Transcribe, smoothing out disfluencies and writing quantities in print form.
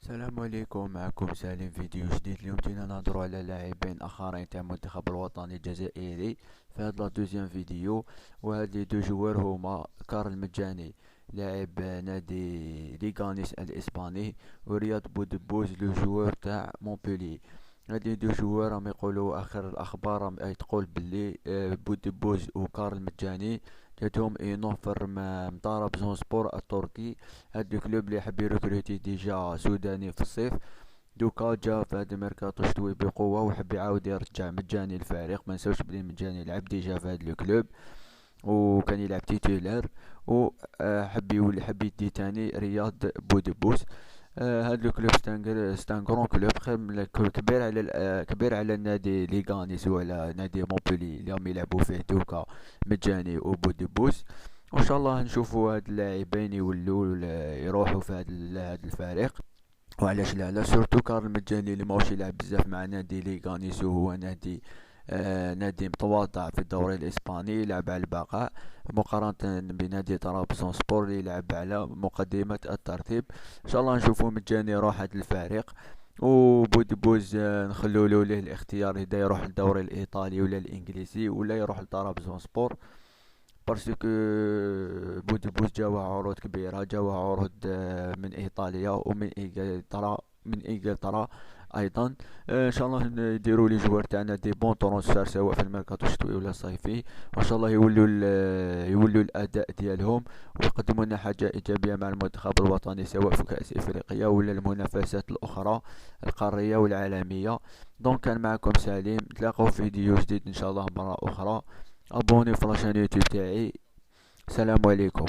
السلام عليكم، معكم سالم. فيديو جديد. اليوم جينا نهضروا على لاعبين اخرين تاع المنتخب الوطني الجزائري في هذا لا دوزيام فيديو. وهاد لي دو جوار هما كارل مجاني لاعب نادي ليغانيس الاسباني، ورياض بودبوز لو جوار تاع مونبولي. هاد لي دو جوار راهم يقولوا اخر الاخبار راهم تقول باللي بودبوز وكارل مجاني جاتهم اون اوفر من طرابزون سبور التركي. هاد الكلوب اللي حب يركروتي ديجا سوداني في الصيف، دوكا جا في هاد الميركاتو شتوي بقوة وحب يعاود يرجع مجاني الفريق. ما نساوش بلي مجاني لعب ديجا في هاد الكلوب وكان يلعب تيتولار، وحب يولي حب يدي تاني رياض بودبوس. هاد لو كلوب ستان كرون كلوب، خير من كبير على كبير على النادي ليغانيس وعلى نادي مونبولي اللي هم يلعبوا فيه دوكا مجاني وبودبوس. وان شاء الله نشوفوا هاد اللاعبين يولوا يروحوا في هاد الفريق. وعلاش لا سورتو كارل مجاني اللي ماهوش يلعب بزاف مع نادي ليغانيس، وهو نادي متواضع في الدوري الاسباني، يلعب على البقاء مقارنة بنادي طرابزون سبور اللي يلعب على مقدمة الترتيب. ان شاء الله نشوفوا مجاني يروح هاد الفريق، وبودبوز نخلو له ليه الاختيار اذا يروح للدوري الايطالي ولا الانجليزي ولا يروح لطرابزون سبور. باسكو بودبوس جاوه عروض كبيرة، جاوه عروض من ايطاليا ومن انجلترا، ايضا. ان شاء الله يديروا لي جوار تاعنا دي بون ترونسفير سواء في الميركاتو الشتوي ولا الصيفي، وان شاء الله يولوا الاداء ديالهم ويقدموا لنا حاجه ايجابيه مع المنتخب الوطني سواء في كاس افريقيا ولا المنافسات الاخرى القاريه والعالميه. دونك كان معكم سليم، نتلاقاو في فيديو جديد ان شاء الله مره اخرى. ابوني في لاشين يوتيوب تاعي. السلام عليكم.